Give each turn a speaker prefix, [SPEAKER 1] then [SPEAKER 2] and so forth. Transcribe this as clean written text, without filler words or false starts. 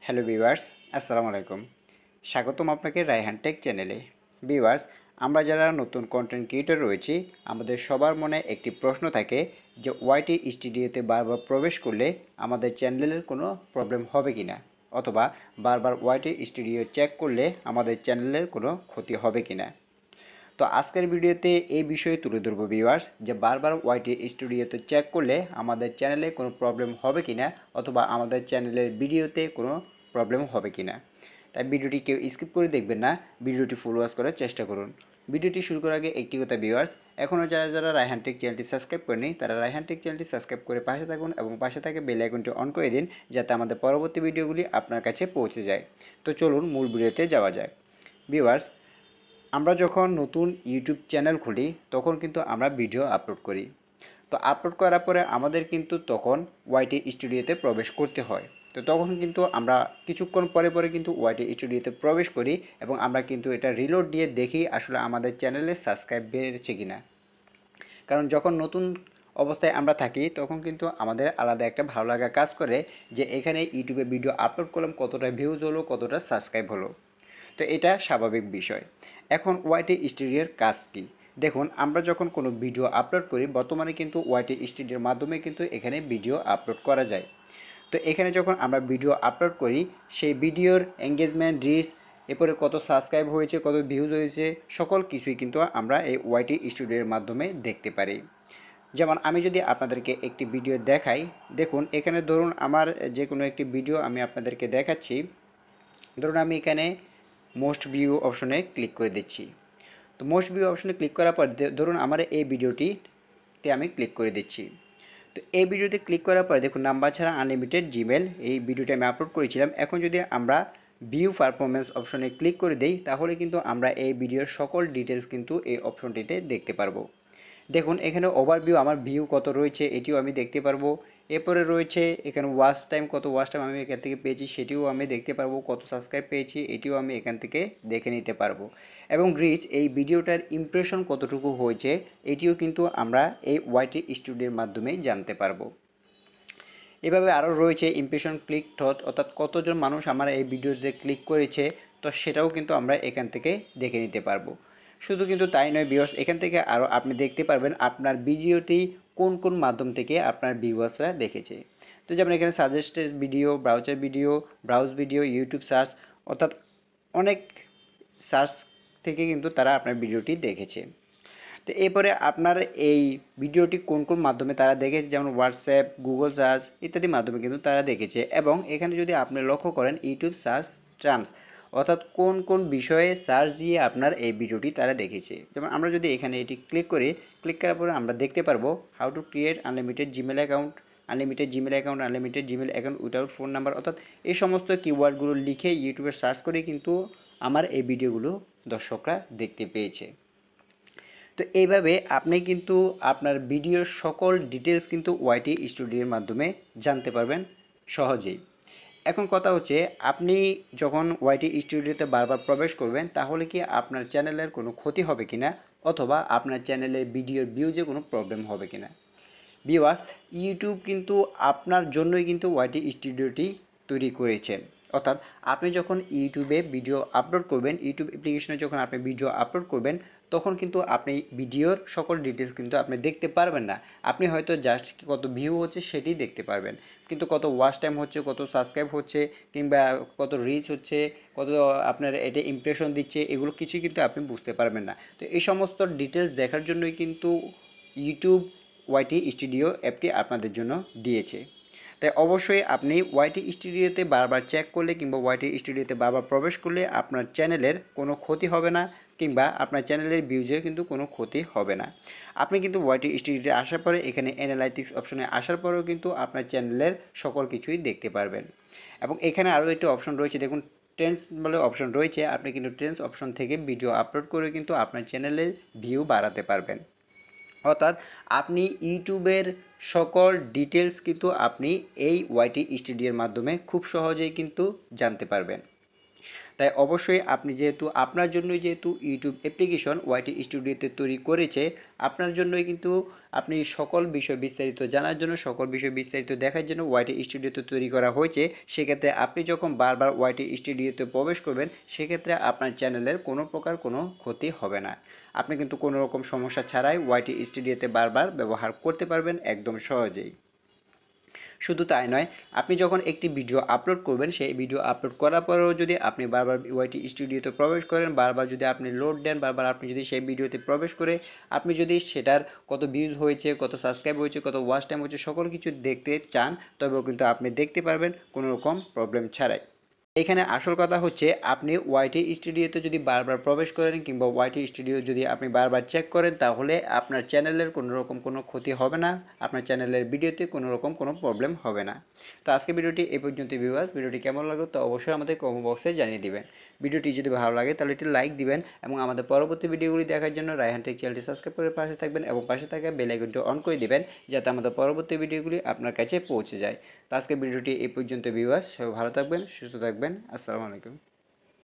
[SPEAKER 1] Hello viewers, আসসালামু আলাইকুম। স্বাগতম আপনাকে রায়হান টেক চ্যানেলে। ভিউয়ার্স, আমরা যারা নতুন কন্টেন্ট ক্রিয়েটর রয়েছি, আমাদের সবার মনে একটি প্রশ্ন থাকে যে ওয়াইটি স্টুডিওতে বারবার প্রবেশ করলে আমাদের চ্যানেলের কোনো প্রবলেম হবে কি না, অথবা বারবার ওয়াইটি স্টুডিও চেক করলে আমাদের চ্যানেলের কোনো ক্ষতি হবে কি না। তো আজকের ভিডিওতে এই বিষয়ে তুলে ধরবো ভিউয়ার্স, যে বারবার ওয়াইটি স্টুডিওতে চেক করলে আমাদের চ্যানেলে কোনো প্রবলেম হবে কিনা, অথবা আমাদের চ্যানেলের ভিডিওতে কোনো প্রবলেম হবে কিনা। তাই ভিডিওটি কেউ স্কিপ করে দেখবেন না, ভিডিওটি ফুল ওয়াচ করার চেষ্টা করুন। ভিডিওটি শুরু করার আগে একটি কথা ভিউয়ার্স, এখনও যারা রায়হান টেক চ্যানেলটি সাবস্ক্রাইব করেনি তারা রায়হান টেক চ্যানেলটি সাবস্ক্রাইব করে পাশে থাকুন এবং পাশে থাকে বেল আইকনটি অন করে দিন, যাতে আমাদের পরবর্তী ভিডিওগুলি আপনার কাছে পৌঁছে যায়। তো চলুন মূল ভিডিওতে যাওয়া যায়। ভিউয়ার্স, আমরা যখন নতুন ইউটিউব চ্যানেল খুলি তখন কিন্তু আমরা ভিডিও আপলোড করি। তো আপলোড করার পরে আমাদের কিন্তু তখন ওয়াইটি স্টুডিওতে প্রবেশ করতে হয়। তো তখন কিন্তু আমরা কিছুক্ষণ পরে পরে কিন্তু ওয়াইটি স্টুডিওতে প্রবেশ করি এবং আমরা কিন্তু এটা রিলোড দিয়ে দেখি আসলে আমাদের চ্যানেলে সাবস্ক্রাইব বেড়েছে কিনা। কারণ যখন নতুন অবস্থায় আমরা থাকি তখন কিন্তু আমাদের আলাদা একটা ভালো লাগা কাজ করে যে এখানে ইউটিউবে ভিডিও আপলোড করলাম, কতটা ভিউজ হলো, কতটা সাবস্ক্রাইব হলো। তো এটা স্বাভাবিক বিষয়। এখন ওয়াইটি স্টুডিওর কাজ কী? দেখুন, আমরা যখন কোনো ভিডিও আপলোড করি, বর্তমানে কিন্তু ওয়াইটি স্টুডিওর মাধ্যমে কিন্তু এখানে ভিডিও আপলোড করা যায়। তো এখানে যখন আমরা ভিডিও আপলোড করি, সেই ভিডিওর এঙ্গেজমেন্ট, রিচ, এরপরে কত সাবস্ক্রাইব হয়েছে, কত ভিউজ হয়েছে, সকল কিছুই কিন্তু আমরা এই ওয়াইটি স্টুডিওর মাধ্যমে দেখতে পারি। যেমন আমি যদি আপনাদেরকে একটি ভিডিও দেখাই, দেখুন এখানে ধরুন আমার যে কোনো একটি ভিডিও আমি আপনাদেরকে দেখাচ্ছি। ধরুন আমি এখানে মোস্ট ভিউ অপশনে ক্লিক করে দিচ্ছি। তো মোস্ট ভিউ অপশনে ক্লিক করার পর ধরুন আমার এই ভিডিওটিতে আমি ক্লিক করে দিচ্ছি। তো এই ভিডিওতে ক্লিক করার পর দেখুন, নাম্বার ছাড়া আনলিমিটেড জিমেল, এই ভিডিওটি আমি আপলোড করেছিলাম। এখন যদি আমরা ভিউ পারফরমেন্স অপশনে ক্লিক করে দেই, তাহলে কিন্তু আমরা এই ভিডিওর সকল ডিটেলস কিন্তু এই অপশনটিতে দেখতে পারবো। দেখুন এখানে ওভারভিউ, আমার ভিউ কত রয়েছে এটিও আমি দেখতে পারবো। এরপরে রয়েছে এখানে ওয়াচ টাইম, কত ওয়াচ টাইম আমি এখান থেকে পেয়েছি সেটিও আমি দেখতে পারবো, কত সাবস্ক্রাইব পেয়েছি এটিও আমি এখান থেকে দেখে নিতে পারবো। এবং রিচ, এই ভিডিওটার ইমপ্রেশন কতটুকু হয়েছে এটিও কিন্তু আমরা এই ওয়াইটি স্টুডিওর মাধ্যমেই জানতে পারবো। এভাবে আরও রয়েছে ইমপ্রেশন, ক্লিক থট, অর্থাৎ কতজন মানুষ আমার এই ভিডিওতে ক্লিক করেছে, তো সেটাও কিন্তু আমরা এখান থেকে দেখে নিতে পারবো। শুধু কিন্তু তাই নয় ভিউয়ার্স, এখান থেকে আরও আপনি দেখতে পারবেন আপনার ভিডিওটি কোন কোন মাধ্যম থেকে আপনার ভিউয়ার্সরা দেখেছে। তো যেমন এখানে suggested video, browse video, YouTube search, অর্থাৎ অনেক সার্চ থেকে কিন্তু তারা আপনার ভিডিওটি দেখেছে। তো এরপরে আপনার এই ভিডিওটি কোন কোন মাধ্যমে তারা দেখেছে, যেমন হোয়াটসঅ্যাপ, গুগল সার্চ ইত্যাদি মাধ্যমে কিন্তু তারা দেখেছে। এবং এখানে যদি আপনি লক্ষ্য করেন ইউটিউব সার্চ টার্মস, অর্থাৎ কোন কোন বিষয়ে সার্চ দিয়ে আপনার এই ভিডিওটি তারা দেখেছে। যেমন আমরা যদি এখানে এটি ক্লিক করি, ক্লিক করার পরে আমরা দেখতে পারবো how to create unlimited Gmail account, unlimited Gmail account without phone number, অর্থাৎ এই সমস্ত কিওয়ার্ডগুলো লিখে ইউটিউবে সার্চ করে কিন্তু আমার এই ভিডিওগুলো দর্শকরা দেখতে পেয়েছে। তো এইভাবে আপনি কিন্তু আপনার ভিডিওর সকল ডিটেলস কিন্তু ওয়াইটি স্টুডিওর মাধ্যমে জানতে পারবেন সহজেই। এখন কথা হচ্ছে, আপনি যখন ওয়াইটি স্টুডিওতে বারবার প্রবেশ করবেন তাহলে কি আপনার চ্যানেলের কোনো ক্ষতি হবে কিনা, অথবা আপনার চ্যানেলের ভিডিওর ভিউজে কোনো প্রবলেম হবে কিনা। ভিউয়ার্স, ইউটিউব কিন্তু আপনার জন্যই কিন্তু ওয়াইটি স্টুডিওটি তৈরি করেছেন। অর্থাৎ আপনি যখন ইউটিউবে ভিডিও আপলোড করবেন, ইউটিউব অ্যাপ্লিকেশনে যখন আপনি ভিডিও আপলোড করবেন, তখন কিন্তু আপনি ভিডিওর সকল ডিটেলস কিন্তু আপনি দেখতে পারবেন না। আপনি হয়তো জাস্ট কত ভিউ হচ্ছে সেটি দেখতে পারবেন, কিন্তু কত ওয়াচ টাইম হচ্ছে, কত সাবস্ক্রাইব হচ্ছে, কিংবা কত রিচ হচ্ছে, কত আপনার এটা ইমপ্রেশন দিচ্ছে, এগুলো কিছুই কিন্তু আপনি বুঝতে পারবেন না। তো এই সমস্ত ডিটেলস দেখার জন্যই কিন্তু ইউটিউব ওয়াইটি স্টুডিও অ্যাপটি আপনাদের জন্য দিয়েছে। তাই অবশ্যই আপনি ওয়াইটি স্টুডিওতে বারবার চেক করলে কিংবা ওয়াইটি স্টুডিওতে বারবার প্রবেশ করলে আপনার চ্যানেলের কোনো ক্ষতি হবে না, কিংবা আপনার চ্যানেলের ভিউজেও কিন্তু কোনো ক্ষতি হবে না। আপনি কিন্তু ওয়াইটি স্টুডিওতে আসার পরে এখানে অ্যানালাইটিক্স অপশনে আসার পরেও কিন্তু আপনার চ্যানেলের সকল কিছুই দেখতে পারবেন। এবং এখানে আরও একটি অপশন রয়েছে, দেখুন ট্রেন্ডস বলে অপশন রয়েছে, আপনি কিন্তু ট্রেন্ডস অপশন থেকে ভিডিও আপলোড করে কিন্তু আপনার চ্যানেলের ভিউ বাড়াতে পারবেন। অর্থাৎ আপনি ইউটিউবের সকল ডিটেলস কিন্তু আপনি এই ওয়াইটি স্টুডিওর মাধ্যমে খুব সহজেই কিন্তু জানতে পারবেন। তাই অবশ্যই আপনি যেহেতু আপনার জন্যই যেহেতু ইউটিউব অ্যাপ্লিকেশন ওয়াইটি স্টুডিওতে তৈরি করেছে, আপনার জন্যই কিন্তু আপনি সকল বিষয় বিস্তারিত জানার জন্য, সকল বিষয় বিস্তারিত দেখার জন্য ওয়াইটি স্টুডিওতে তৈরি করা হয়েছে। সেক্ষেত্রে আপনি যখন বারবার ওয়াইটি স্টুডিওতে প্রবেশ করবেন, সেক্ষেত্রে আপনার চ্যানেলের কোনো প্রকার কোনো ক্ষতি হবে না। আপনি কিন্তু কোনো রকম সমস্যা ছাড়াই ওয়াইটি স্টুডিওতে বারবার ব্যবহার করতে পারবেন একদম সহজেই। শুধু তাই নয়, আপনি যখন একটি ভিডিও আপলোড করবেন, সেই ভিডিও আপলোড করার পরেও যদি আপনি বারবার ওয়াইটি স্টুডিওতে প্রবেশ করেন, বারবার যদি আপনি লোড দেন, বারবার আপনি যদি সেই ভিডিওতে প্রবেশ করে আপনি যদি সেটার কত ভিউজ হয়েছে, কত সাবস্ক্রাইব হয়েছে, কত ওয়াচ টাইম হয়েছে, সকল কিছু দেখতে চান, তবেও কিন্তু আপনি দেখতে পারবেন কোনো রকম প্রবলেম ছাড়াই। এখানে আসল কথা হচ্ছে, আপনি ওয়াইটি স্টুডিওতে যদি বারবার প্রবেশ করেন কিংবা ওয়াইটি স্টুডিও যদি আপনি বারবার চেক করেন, তাহলে আপনার চ্যানেলের কোনো রকম কোনো ক্ষতি হবে না, আপনার চ্যানেলের ভিডিওতে কোনো রকম কোনো প্রবলেম হবে না। তো আজকে ভিডিওটি এই পর্যন্ত ভিউয়ার্স, ভিডিওটি কেমন লাগলো তো অবশ্যই আমাদের কমেন্ট বক্সে জানিয়ে দিবেন। ভিডিওটি যদি ভালো লাগে তাহলে একটি লাইক দিবেন এবং আমাদের পরবর্তী ভিডিওগুলি দেখার জন্য রায়হান টেক চ্যানেলটি সাবস্ক্রাইব করে পাশে থাকবেন এবং পাশে থাকা বেল আইকনটি অন করে দিবেন, যাতে আমাদের পরবর্তী ভিডিওগুলি আপনার কাছে পৌঁছে যায়। তো আজকে ভিডিওটি এই পর্যন্ত ভিউয়ার্স, সবাই ভালো থাকবেন, সুস্থ থাকবেন। আসসালামু আলাইকুম।